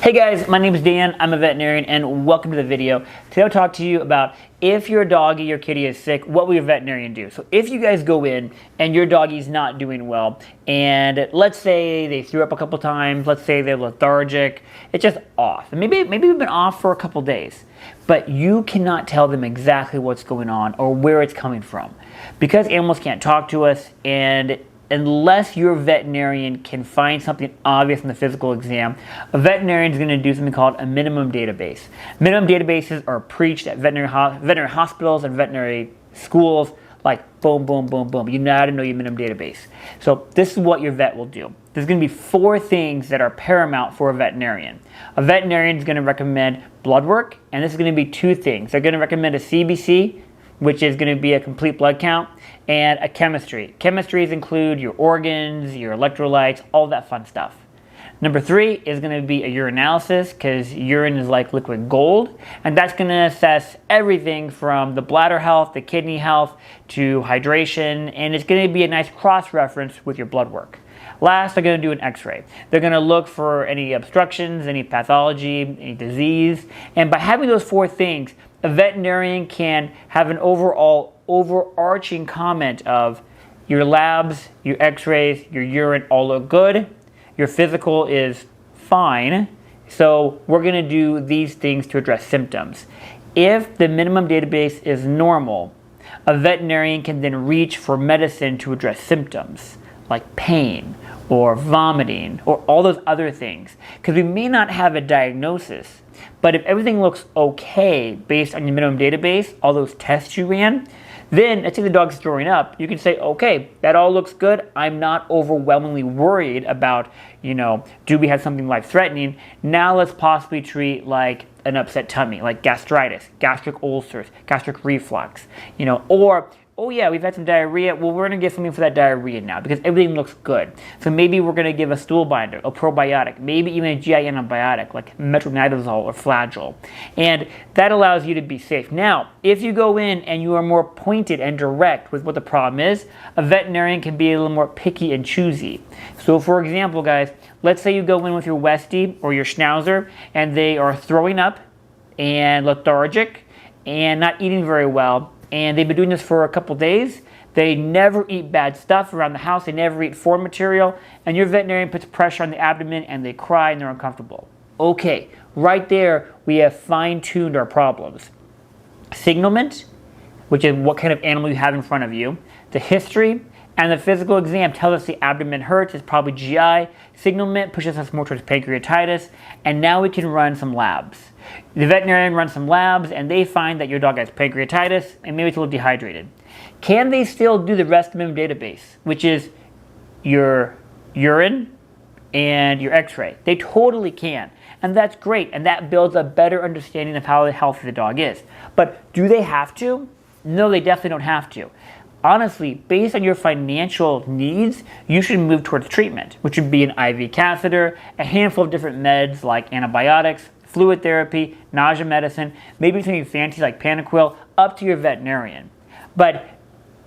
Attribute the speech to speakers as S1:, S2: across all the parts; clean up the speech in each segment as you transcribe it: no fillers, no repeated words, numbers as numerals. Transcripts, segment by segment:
S1: Hey guys, my name is Dan, I'm a veterinarian, and welcome to the video. Today I'll talk to you about if your doggy or kitty is sick, what will your veterinarian do? So if you guys go in and your doggy's not doing well, and let's say they threw up a couple times, let's say they're lethargic, it's just off. And maybe we've been off for a couple days, but you cannot tell them exactly what's going on or where it's coming from. Because animals can't talk to us, and unless your veterinarian can find something obvious in the physical exam, a veterinarian is going to do something called a minimum database. Minimum databases are preached at veterinary hospitals and veterinary schools, like boom, boom, boom, boom. You gotta know your minimum database. So this is what your vet will do. There's going to be 4 things that are paramount for a veterinarian. A veterinarian is going to recommend blood work, and this is going to be 2 things. They're going to recommend a CBC, which is going to be a complete blood count, and a chemistry. Chemistries include your organs, your electrolytes, all that fun stuff. Number 3 is going to be a urinalysis, because urine is like liquid gold, and that's going to assess everything from the bladder health, the kidney health, to hydration, and it's going to be a nice cross-reference with your blood work. Last, they're going to do an x-ray. They're going to look for any obstructions, any pathology, any disease, and by having those 4 things, a veterinarian can have an overarching comment of your labs, your x-rays, your urine all look good, your physical is fine, so we're going to do these things to address symptoms. If the minimum database is normal, a veterinarian can then reach for medicine to address symptoms like pain or vomiting or all those other things, because we may not have a diagnosis, but if everything looks okay based on your minimum database, all those tests you ran, then let's say the dog's throwing up, you can say, okay, that all looks good. I'm not overwhelmingly worried about, do we have something life-threatening? Now let's possibly treat like an upset tummy, like gastritis, gastric ulcers, gastric reflux, or oh yeah, we've had some diarrhea. Well, we're going to give something for that diarrhea now because everything looks good. So maybe we're going to give a stool binder, a probiotic, maybe even a GI antibiotic like metronidazole or Flagyl. And that allows you to be safe. Now, if you go in and you are more pointed and direct with what the problem is, a veterinarian can be a little more picky and choosy. So for example, guys, let's say you go in with your Westie or your Schnauzer and they are throwing up and lethargic and not eating very well, and they've been doing this for a couple days. They never eat bad stuff around the house. They never eat foreign material. And your veterinarian puts pressure on the abdomen and they cry and they're uncomfortable. Okay, right there we have fine-tuned our problems. Signalment, which is what kind of animal you have in front of you. The history and the physical exam tells us the abdomen hurts. It's probably GI. Signalment pushes us more towards pancreatitis. And now we can run some labs. The veterinarian runs some labs and they find that your dog has pancreatitis and maybe it's a little dehydrated. Can they still do the rest of the minimum database, which is your urine and your x-ray? They totally can. And that's great. And that builds a better understanding of how healthy the dog is. But do they have to? No, they definitely don't have to. Honestly, based on your financial needs, you should move towards treatment, which would be an IV catheter, a handful of different meds like antibiotics, fluid therapy, nausea medicine, maybe something fancy like Panaquil, up to your veterinarian. But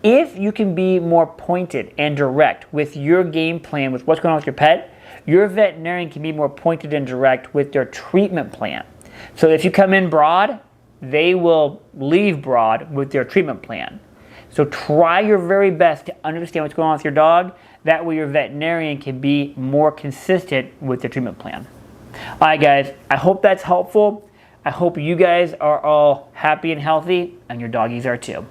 S1: if you can be more pointed and direct with your game plan with what's going on with your pet, your veterinarian can be more pointed and direct with their treatment plan. So if you come in broad, they will leave broad with their treatment plan. So try your very best to understand what's going on with your dog. That way your veterinarian can be more consistent with their treatment plan. All right, guys, I hope that's helpful. I hope you guys are all happy and healthy, and your doggies are too.